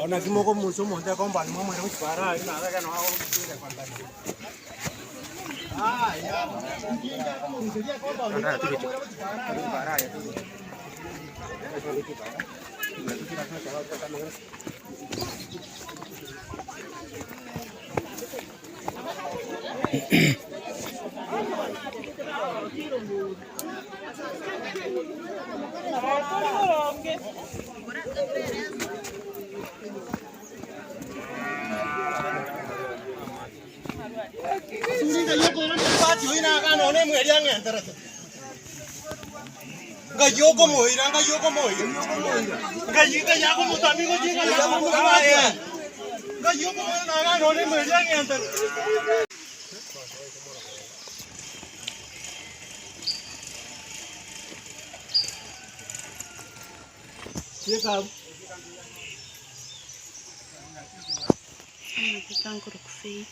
Ona kimoko muso monte komba ni mama ni para ina aga no hago ya. Kusudia komba ni para ya. Gayoko moira. Gayika yako mutamigo jinga yako mutamigo. Gayoko moira na no ne moira ngenter. Cheka. Tangkuru kusei.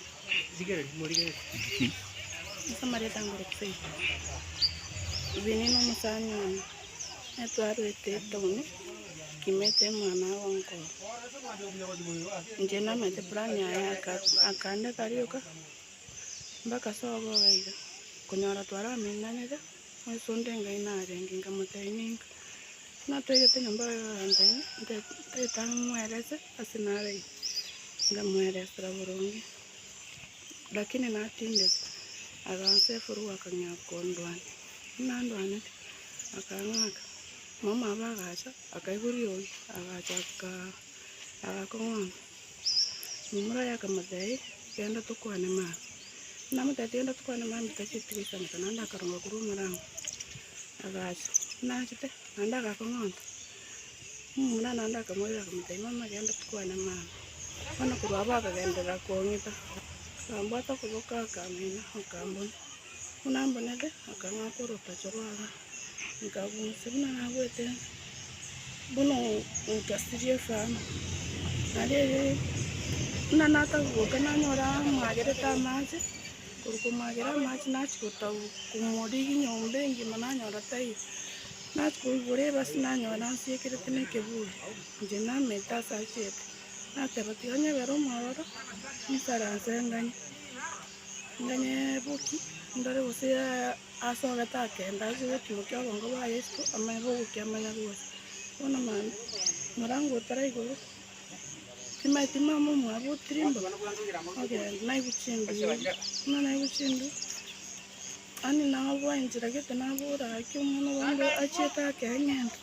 Digere morigere. Samare tangkuru kusei. Veneno musanyo. Etwarwete tone. Kimete mwana wangu. Njena mete plani ayaka akanda karioka. Mbaka sobo waiga. Kunyora twara minanega. Mwisonde ngainare nginga mutaininga. Natwegete nyamba ndani. Ndetangwereze asinare. Ngamwereza burungi. Lakini natinde aganse furu akanya kondwani. Nandwani akangaka. Mama abagacha akaiguriyo agacha akakongwa. Nimura yakamadai kenda tukwane ma. Namutati enda tukwane ma mitachitikisa nanda karonga kurumaranga. Agacha nachite nanda akakongwa. Muna nanda kamoya kamadai mama kenda tukwane ma. Wana kuraba kagendera kuongita. Kambata kuboka kamena akambona. Unambonede akangakuru tachorwaga. Nkabunse buna nagwete. Buno nkasirie fama. Nale nanata kuboka nanyora magere tamaje. Kurukumagera maji nachikuta kumuri nyombe ngima nanyora tai. Nachikure basi nanyora nsiekere tene kebuli. Njena meta sachete. Natebati onye bero mwaro nisaranse nganye buki ndore usia asoga takenda zibeti mukyo bongo ba Yesu amabo bukyamanya rwose ona man murango taraigoro kimatima mu mwabo trimbo okay naibuchindu naibuchindu ani nawo injira gete nabura cyumwana wango acheta kenyenda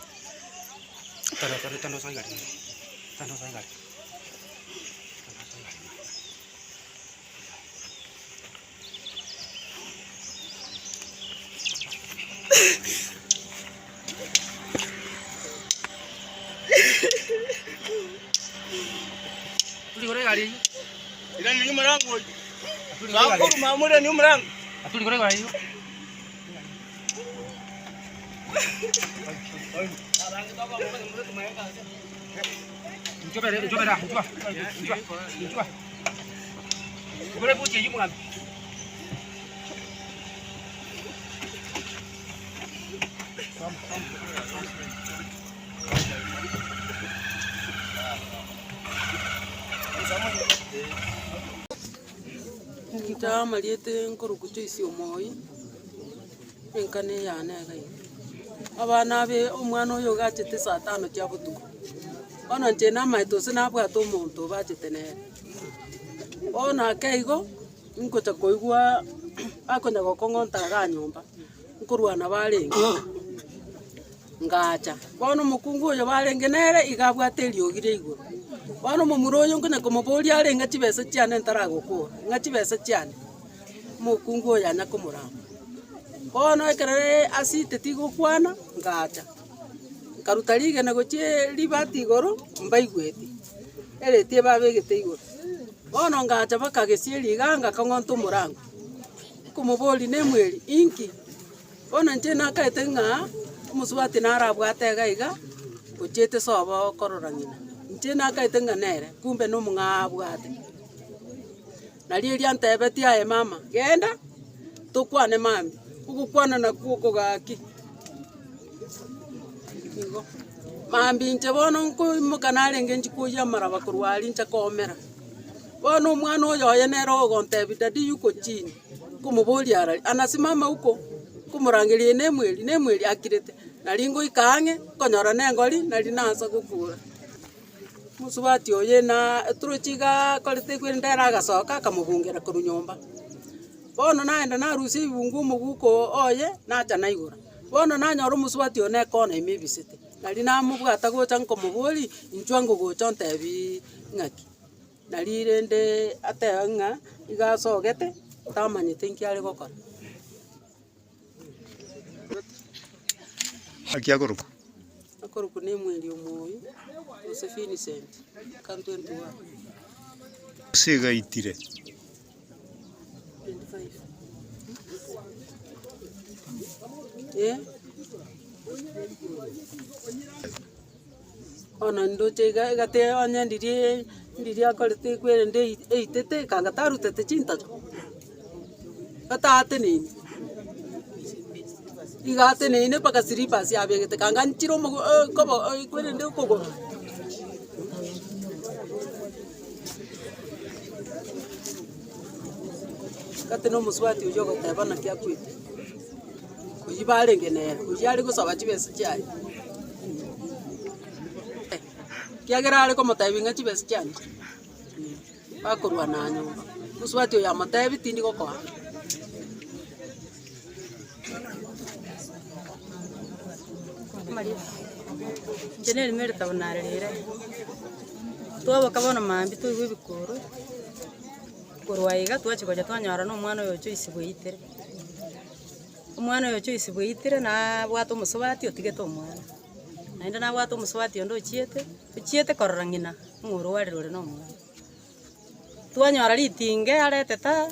tano sangari Tuli gore gari. Ila ni mrango. Ngakuru mamure ni mrango. Tuli gore gari. Coba. Gore buci ju mngan. Kita maliete nkorukucho isio moi. Enkane yana gai. Abana be omwana oyo gachete saa 5 cia butuku. Ona njena maito sina bwato omonto bachete. Ona keigo nkocha koigwa akonya gokongonta ga nyomba. Nkurwana barengi. Ngacha. Bono mukungu oyo barenge nere igabwateri ogire iguru. Bono mumuro oyo ngonya komobori arenga chibesa chiane ntaragokura. Ngachibesa chiane. Mukungu oyo anya komuramba. Bono ekerere asite tigokwana ngacha. Karuta rigene gochie libati igoro mbaigwete. Eretie babegete igoro. Bono ngacha bakagesie liganga kangonto murango. Kumobori nemweri inki. Bono nchena kaete nga musubati narabwate gaiga gochete sobo kororangina. Nchena kaete nga nere kumbe no mungabwate. Nalieria ntebeti aye mama genda tukwane mami. Ukukwana na kuko gaki. Igo. Mambi nche bono nkoimuka narenge nchikuya maraba kurwari ncha komera. Bono omwana oyo oye nero ogontebi dadi yuko chini. Kumubuli arari. Anasimama huko. Kumurangerie nemweli akirete. Naringo ikange konyora nengori nari nasa gukura. Musubati oye na turuchiga korete kwendera agasoka akamubungera kuru nyomba. Bono naenda narusi ibungu muguko oye nacha naigura. Bono nanyora musubati one kona imebisete. Nari namubwata gocha nkomubuli inchwango gocha ntebi ngaki. Nari rende atenga igasogete tamanyete nkiare gokora. Akiagoruku. Akoruku ni mweli omoyo. Josephine Sent. Kantu entuwa. Siga itire. 25. Yeah. Ono ndoche gate onya ndiri akorete kwere nde eitete kanga tarutete chintacho. Gatate nini. Igate nini paka siripas ya begete kanga nchiro mo kobo kwere nde kogo. Kate no muswati ujo goteba na kya kwite. Kujibarenge nere kujari gusaba chibese cyane. Kiagera ari ko mutayibinga chibese cyane. Bakorwa na nyumba. Muswati uya mutayibi tindi gokwa. Maria. Jeneri mere tabonare rere. Tuwa kabona mambi tuwe bikoro. Kurwaiga twachigoja twanyara no mwana oyo cyo isibwitere. Omwana oyo cyo isibwitere na bwato musubati otigete omwana. Naenda na bwato musubati ondo chiete korora ngina nguru wari rore no mwana. Twanyara litinge areteta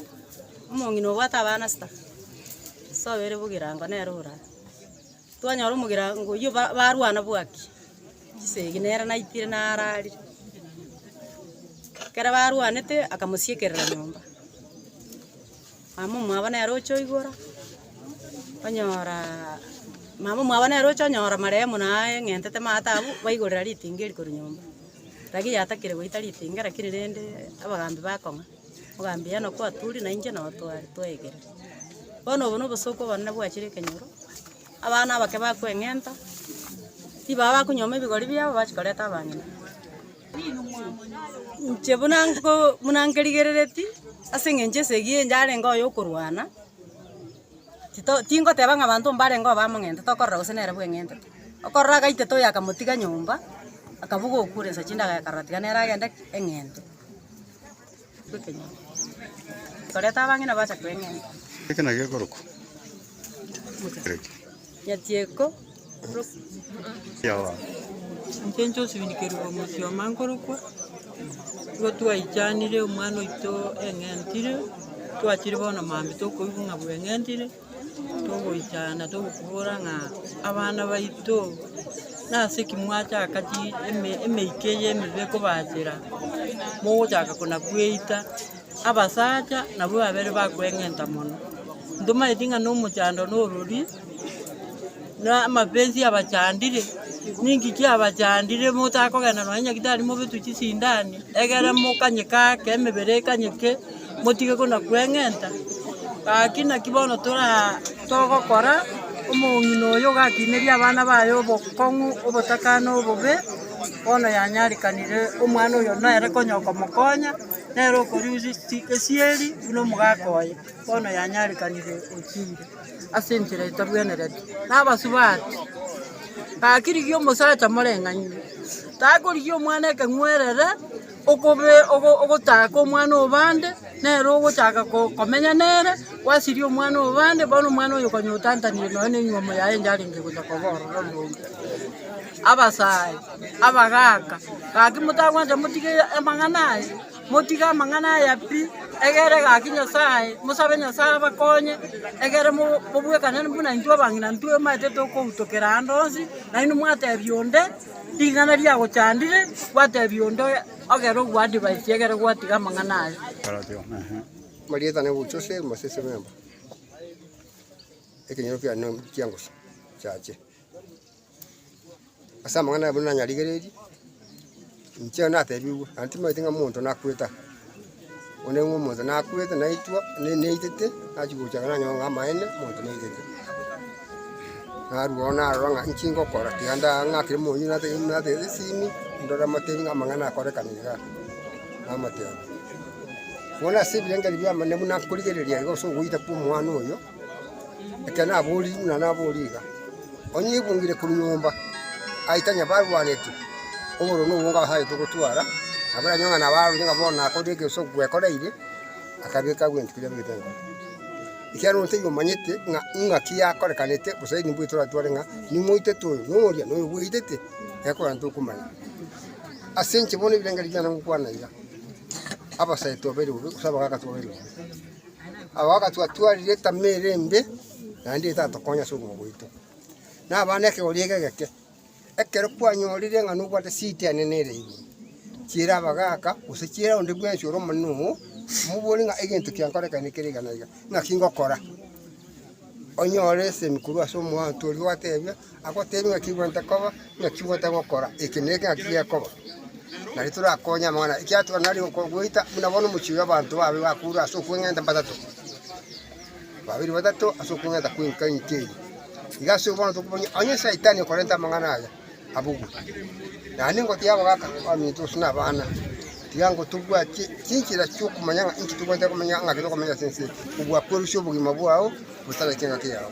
omongino bwata abana sta. So bere bugirango nerura. Twanyara umugirango yo barwana bwaki. Gisegi nera naitire narari. Kera barwanete akamusiekerera nyomba. Mama mwabana yarocho igora. Onyora mama mwabana yarocho nyora maremu nae ngentete matabu baigorera litingeri kuri nyomba. Ragi yatakire goita litingera kirirende abagambi bakonga. Ogambi yano kwa turi na inje na twari twegere. Bono bono bosoko bana bwachire kenyoro. Abana bake bakwengenta. Tiba bakunyoma ibigori byabo bachikoreta abanyina. Chebunango munangerigereti asengenje segie njare ngo yo kurwana tingo tebanga abantu mbare ngo bamongente tokorra usenera bwengente okorra gaite to yakamutiga nyumba akabugo okure sa chinda ga karatiga nera agenda engente kwekenya koreta abangina bacha kwengente Ekena gegoruku. Yatieko Yawa. Nkencho sibinikeriwa musyo mankorokwa ngo twaijanire omwana oito engentire twachire bona mambi tokoibunga bwengentire togoichana togokubura nga abana baito nase kimwacha akati emeikeye emibeko bachira mogochaka kona bweita abasacha nabo babere bakwengenta mono nduma edinga no muchando norori na mapenzi abachandire ningi kia abachandire mutako gana no anya kitari mo bitu kisindani egere mo kanyeka kemebere kanyeke motige kona kwengenta akina kibono tora togokora omongino yo gakineria abana bayo bokongu obotakano obobe ono yanyarikanire omwana oyo nere konyoko mokonya nero koriuzi esieri uno mugakoye ono yanyarikanire okire asentire tabwenerete nabasubati kakirigio musacha morenganyire takorigio omwana ekengwerere okobe ogotaka omwana obande nero ogochaka komenya nere wasiri omwana obande bono omwana oyo konyotantanire none nyumo yaye njaringe gotakoboro ndongo abasai abagaka kaki mutagwanja mutige amanganaye mutiga amanganaye api egere gaki nyasaye musabe nyasaye bakonye egere mubwekane mbuna ntwa bangina ntwe mate tokutokera andonzi na inu mwate byonde ingana lya gochandire wate byondo ogero gwadi baisiegere gwatiga amanganaye Paratio. Marieta ne buchose masese memba. Ekenyero pia no kiangos chache. asa mangana buna nyarigereri nche na tebiwu antima itinga muntu nakweta one muntu nakweta naitwa ne itete ajugucha kana nyonga maene muntu ne itete naruona ranga nchingo kora tianda ngakire munyu na te simi ndora materi ngamangana kore kaniga amatero wona sibilenga libya mane muna kuligereria go so guita ku mwana oyo ekana abuli na aboliga onyibungire ku nyumba aitanya barwanete oboro no wonga haye tugutwara abara nyonga na baru nyonga bona ko dege so gwekoreire akabeka gwentikire bitengo ikiaro nteyo manyete nga kia korekanete busaini mbwitura twarenga ni moite toyo noria no bwitete yakora ntukumanya asenche bone bilenga lijana mukwana ira aba saito bere usaba kaka tobere awaka twatwarire tamerembe nandi tatokonya sugo gwito na bana ke oliege geke ekero kwanyorire nganu kwate siti anenere ibu chira bagaka usechira onde bwencho ro manu muboni nga egento kyankoreka nikiriga naiga ngakingo kora onyore se mikuru aso mwa tori watebya akotebya ngakigwanta koba ngakigwanta gokora ikineke ngakiya koba nari turakonya mwana ikyatwa nari okogwita munabona muchiyo abantu babe bakuru aso kwengenda batatu babiri batatu aso kwengenda kwinka inkeri igaso bona tukubonya onye saitani korenta mangana aya abugu nani ngotia bagaka amito sina bana tiyango tugwa kinchira cyukumanya inki tugwenda kumanya ngakito kumanya sense ubwa kwerusho bugima bwao butala kinga kiyao